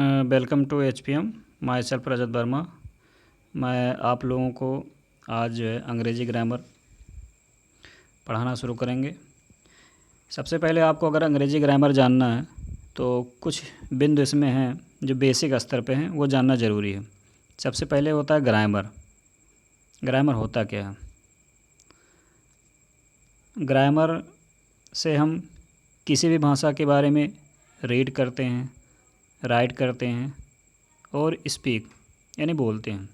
Welcome to HPM. Myself Rajat Verma. मैं आप लोगों को आज जो है अंग्रेज़ी ग्रामर पढ़ाना शुरू करेंगे। सबसे पहले आपको अगर अंग्रेज़ी ग्रामर जानना है तो कुछ बिंदु इसमें हैं जो बेसिक स्तर पे हैं, वो जानना ज़रूरी है। सबसे पहले होता है ग्रामर। ग्रामर होता क्या है? ग्रामर से हम किसी भी भाषा के बारे में रीड करते हैं, राइट करते हैं और स्पीक यानी बोलते हैं।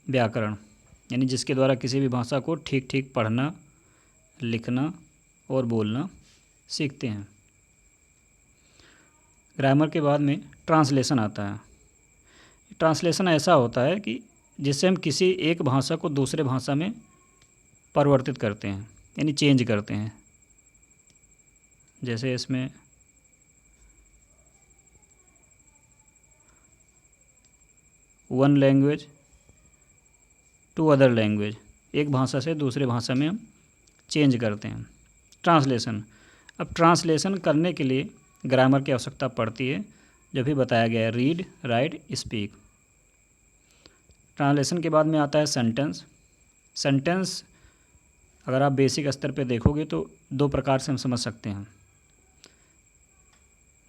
व्याकरण यानी जिसके द्वारा किसी भी भाषा को ठीक ठीक पढ़ना, लिखना और बोलना सीखते हैं। ग्रामर के बाद में ट्रांसलेशन आता है। ट्रांसलेशन ऐसा होता है कि जिससे हम किसी एक भाषा को दूसरे भाषा में परिवर्तित करते हैं यानी चेंज करते हैं। जैसे इसमें one language to other language, एक भाषा से दूसरे भाषा में हम चेंज करते हैं। ट्रांसलेशन। अब ट्रांसलेशन करने के लिए ग्रामर की आवश्यकता पड़ती है, जो भी बताया गया है, रीड, राइट, स्पीक। ट्रांसलेशन के बाद में आता है सेंटेंस। सेंटेंस अगर आप बेसिक स्तर पे देखोगे तो दो प्रकार से हम समझ सकते हैं।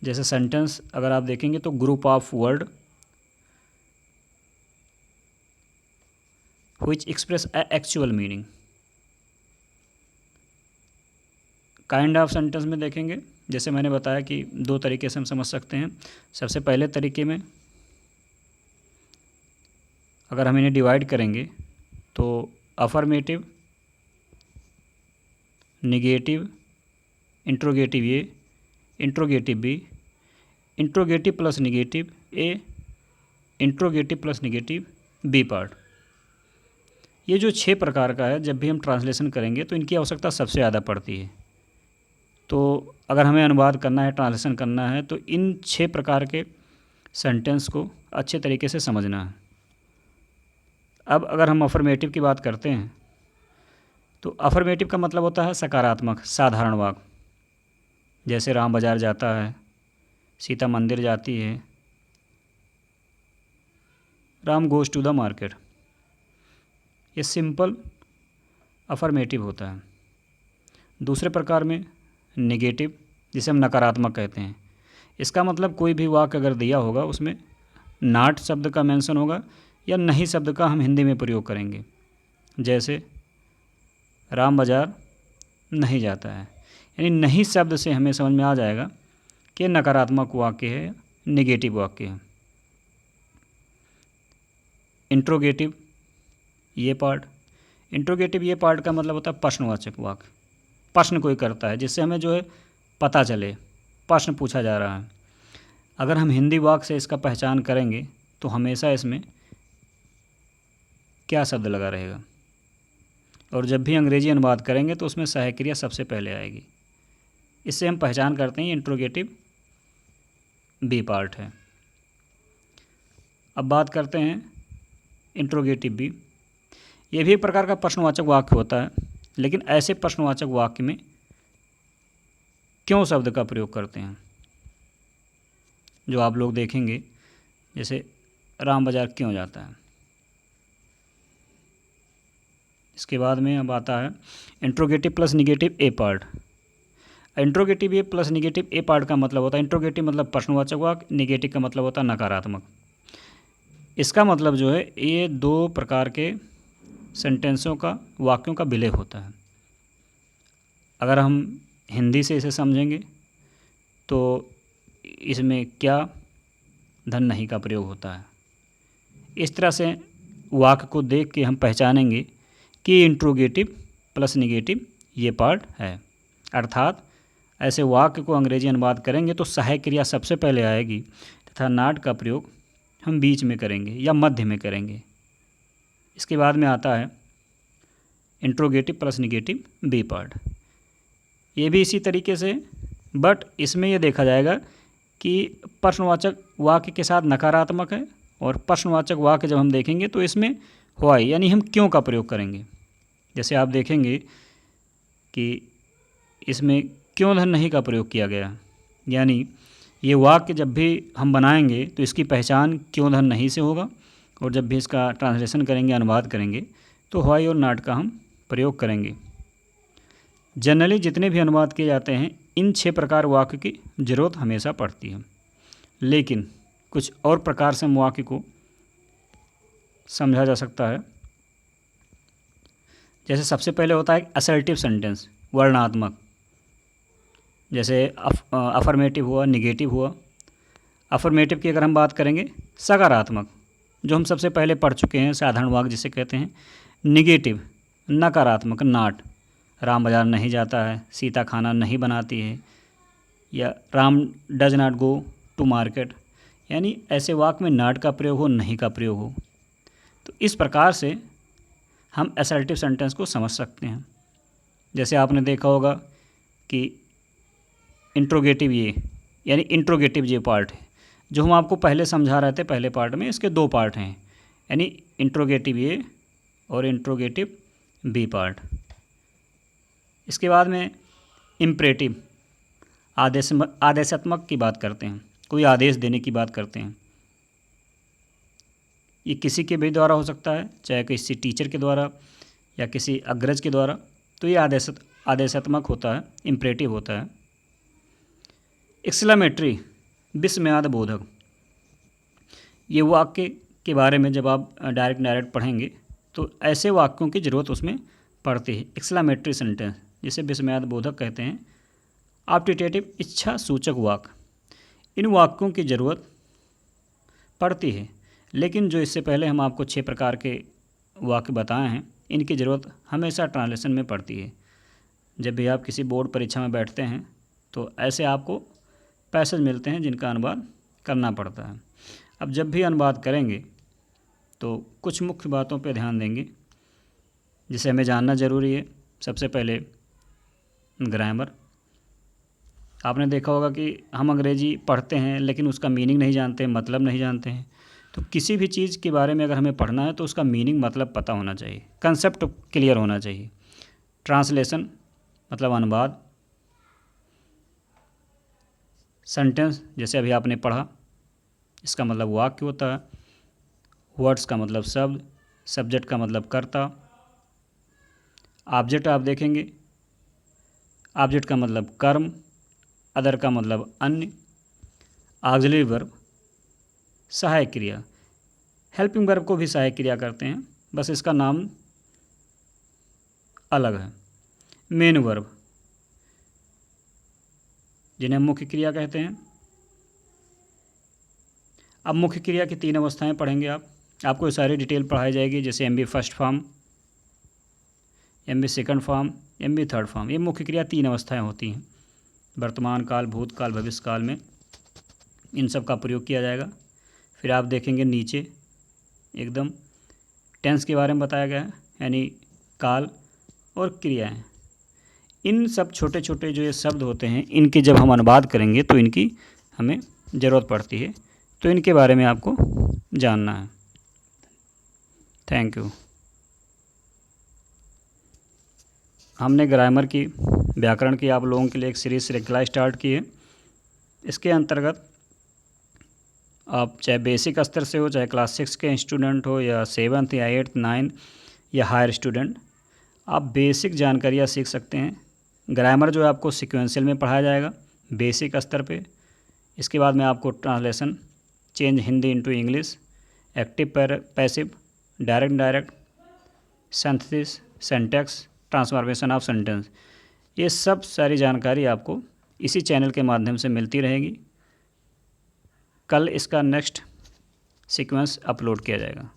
जैसे सेंटेंस अगर आप देखेंगे तो group of word which express a actual meaning। Kind of sentence में देखेंगे, जैसे मैंने बताया कि दो तरीके से हम समझ सकते हैं। सबसे पहले तरीके में अगर हम इन्हें डिवाइड करेंगे तो affirmative, negative, interrogative A, interrogative B, interrogative plus negative A, interrogative plus negative B part. ये जो 6 प्रकार का है, जब भी हम ट्रांसलेशन करेंगे तो इनकी आवश्यकता सबसे ज़्यादा पड़ती है। तो अगर हमें अनुवाद करना है, ट्रांसलेशन करना है, तो इन 6 प्रकार के सेंटेंस को अच्छे तरीके से समझना है। अब अगर हम अफर्मेटिव की बात करते हैं तो अफर्मेटिव का मतलब होता है सकारात्मक, साधारण वाक्य। जैसे राम बाज़ार जाता है, सीता मंदिर जाती है, Ram goes to the market. ये सिंपल अफर्मेटिव होता है। दूसरे प्रकार में नेगेटिव, जिसे हम नकारात्मक कहते हैं। इसका मतलब कोई भी वाक्य अगर दिया होगा उसमें नॉट शब्द का मेंशन होगा या नहीं शब्द का हम हिंदी में प्रयोग करेंगे। जैसे राम बाज़ार नहीं जाता है, यानी नहीं शब्द से हमें समझ में आ जाएगा कि नकारात्मक वाक्य है, नेगेटिव वाक्य है। इंट्रोगेटिव ये पार्ट, इंट्रोगेटिव ये पार्ट का मतलब होता है प्रश्नवाचक वाक्य। प्रश्न कोई करता है जिससे हमें जो है पता चले, प्रश्न पूछा जा रहा है। अगर हम हिंदी वाक्य से इसका पहचान करेंगे तो हमेशा इसमें क्या शब्द लगा रहेगा, और जब भी अंग्रेजी अनुवाद करेंगे तो उसमें सहायक क्रिया सबसे पहले आएगी। इससे हम पहचान करते हैं इंट्रोगेटिव बी पार्ट है। अब बात करते हैं इंट्रोगेटिव बी। ये भी एक प्रकार का प्रश्नवाचक वाक्य होता है, लेकिन ऐसे प्रश्नवाचक वाक्य में क्यों शब्द का प्रयोग करते हैं, जो आप लोग देखेंगे। जैसे राम बाज़ार क्यों जाता है। इसके बाद में अब आता है इंट्रोगेटिव प्लस निगेटिव ए पार्ट। इंट्रोगेटिव ए प्लस निगेटिव ए पार्ट का मतलब होता है, इंट्रोगेटिव मतलब प्रश्नवाचक वाक्य, निगेटिव का मतलब होता है नकारात्मक। इसका मतलब जो है ये दो प्रकार के सेंटेंसों का, वाक्यों का विलय होता है। अगर हम हिंदी से इसे समझेंगे तो इसमें क्या, धन नहीं का प्रयोग होता है। इस तरह से वाक्य को देख के हम पहचानेंगे कि इंट्रोगेटिव प्लस निगेटिव ये पार्ट है। अर्थात ऐसे वाक्य को अंग्रेजी अनुवाद करेंगे तो सहायक क्रिया सबसे पहले आएगी तथा नॉट का प्रयोग हम बीच में करेंगे या मध्य में करेंगे। इसके बाद में आता है interrogative plus negative B part. ये भी इसी तरीके से, बट इसमें यह देखा जाएगा कि प्रश्नवाचक वाक्य के साथ नकारात्मक है, और प्रश्नवाचक वाक्य जब हम देखेंगे तो इसमें व्हाई यानी हम क्यों का प्रयोग करेंगे। जैसे आप देखेंगे कि इसमें क्यों धन नहीं का प्रयोग किया गया, यानी ये वाक्य जब भी हम बनाएंगे तो इसकी पहचान क्यों धन नहीं से होगा, और जब भी इसका ट्रांसलेशन करेंगे, अनुवाद करेंगे, तो व्हाई और नॉट का हम प्रयोग करेंगे। जनरली जितने भी अनुवाद किए जाते हैं इन 6 प्रकार वाक्य की ज़रूरत हमेशा पड़ती है, लेकिन कुछ और प्रकार से हम वाक्य को समझा जा सकता है। जैसे सबसे पहले होता है असर्टिव सेंटेंस, वर्णनात्मक, जैसे अफर्मेटिव हुआ, निगेटिव हुआ। अफर्मेटिव की अगर हम बात करेंगे, सकारात्मक, जो हम सबसे पहले पढ़ चुके हैं, साधारण वाक्य जिसे कहते हैं। निगेटिव, नकारात्मक, नॉट, राम बाजार नहीं जाता है, सीता खाना नहीं बनाती है, या Ram does not go to market, यानी ऐसे वाक्य में नॉट का प्रयोग हो, नहीं का प्रयोग हो। तो इस प्रकार से हम असर्टिव सेंटेंस को समझ सकते हैं। जैसे आपने देखा होगा कि इंट्रोगेटिव ये, यानी इंट्रोगेटिव ये पार्ट है जो हम आपको पहले समझा रहे थे पहले पार्ट में। इसके 2 पार्ट हैं, यानी इंट्रोगेटिव ए और इंट्रोगेटिव बी पार्ट। इसके बाद में इम्परेटिव, आदेशात्मक की बात करते हैं, कोई आदेश देने की बात करते हैं। ये किसी के भी द्वारा हो सकता है, चाहे किसी टीचर के द्वारा या किसी अग्रज के द्वारा, तो ये आदेशात्मक होता है, इम्परेटिव होता है। एक्सक्लेमेटरी, विस्मयाद बोधक, ये वाक्य के बारे में जब आप डायरेक्ट पढ़ेंगे तो ऐसे वाक्यों की ज़रूरत उसमें पड़ती है। एक्सक्लेमेटरी सेंटेंस जिसे विस्मयाद बोधक कहते हैं। ऑप्टेटिव, इच्छा सूचक वाक्य, इन वाक्यों की ज़रूरत पड़ती है, लेकिन जो इससे पहले हम आपको 6 प्रकार के वाक्य बताए हैं, इनकी ज़रूरत हमेशा ट्रांसलेशन में पड़ती है। जब भी आप किसी बोर्ड परीक्षा में बैठते हैं तो ऐसे आपको पैसेज मिलते हैं जिनका अनुवाद करना पड़ता है। अब जब भी अनुवाद करेंगे तो कुछ मुख्य बातों पर ध्यान देंगे जिसे हमें जानना ज़रूरी है। सबसे पहले ग्रामर। आपने देखा होगा कि हम अंग्रेजी पढ़ते हैं लेकिन उसका मीनिंग नहीं जानते, मतलब नहीं जानते हैं। तो किसी भी चीज़ के बारे में अगर हमें पढ़ना है तो उसका मीनिंग, मतलब पता होना चाहिए, कंसेप्ट क्लियर होना चाहिए। ट्रांसलेशन मतलब अनुवाद। सेंटेंस जैसे अभी आपने पढ़ा, इसका मतलब वाक्य होता है। वर्ड्स का मतलब शब्द, सब्जेक्ट का मतलब कर्ता। ऑब्जेक्ट आप देखेंगे, ऑब्जेक्ट का मतलब कर्म, अदर का मतलब अन्य। ऑक्सिलरी वर्ब सहायक क्रिया, हेल्पिंग वर्ब को भी सहायक क्रिया करते हैं, बस इसका नाम अलग है। मेन वर्ब जिन्हें मुख्य क्रिया कहते हैं। अब मुख्य क्रिया की 3 अवस्थाएं पढ़ेंगे आपको सारी डिटेल पढ़ाई जाएगी, जैसे MB first form, MB second form, MB third form. ये मुख्य क्रिया 3 अवस्थाएं होती हैं। वर्तमान काल, भूतकाल, भविष्य काल में इन सब का प्रयोग किया जाएगा। फिर आप देखेंगे नीचे एकदम टेंस के बारे में बताया गया है, यानी काल और क्रियाएं। इन सब छोटे छोटे जो ये शब्द होते हैं, इनके जब हम अनुवाद करेंगे तो इनकी हमें ज़रूरत पड़ती है, तो इनके बारे में आपको जानना है। Thank you. हमने ग्रामर की, व्याकरण की आप लोगों के लिए एक सीरीज श्रृंखला स्टार्ट की है। इसके अंतर्गत आप चाहे बेसिक स्तर से हो, चाहे क्लास 6 के स्टूडेंट हो, या 7th या 8th 9th या हायर स्टूडेंट, आप बेसिक जानकारियाँ सीख सकते हैं। ग्रामर जो है आपको सिक्वेंशियल में पढ़ाया जाएगा बेसिक स्तर पे। इसके बाद में आपको translation, change Hindi into English, active passive, direct indirect, synthesis, syntax, transformation of sentence, ये सब सारी जानकारी आपको इसी चैनल के माध्यम से मिलती रहेगी। कल इसका नेक्स्ट सीक्वेंस अपलोड किया जाएगा।